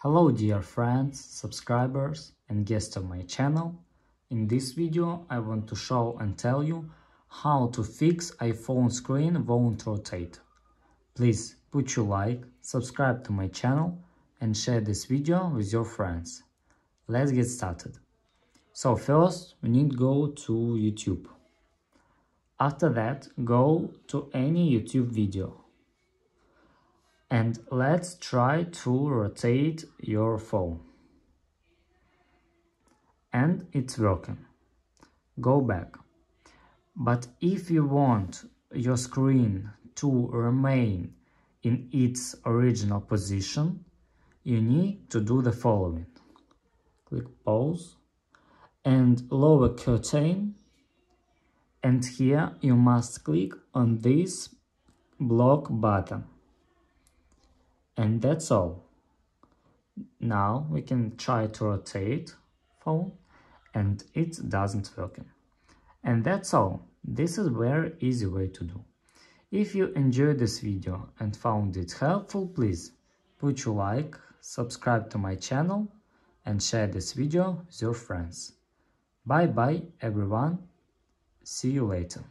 Hello dear friends, subscribers and guests of my channel. In this video I want to show and tell you how to fix iPhone screen won't rotate. Please put your like, subscribe to my channel and share this video with your friends. Let's get started. So first we need to go to YouTube. After that go to any YouTube video. And let's try to rotate your phone. And it's working. Go back. But if you want your screen to remain in its original position, you need to do the following. Click pause and lower curtain, and here you must click on this block button. And that's all. Now we can try to rotate phone and it doesn't work. And that's all. This is a very easy way to do. If you enjoyed this video and found it helpful, please put your like, subscribe to my channel and share this video with your friends. Bye bye everyone. See you later.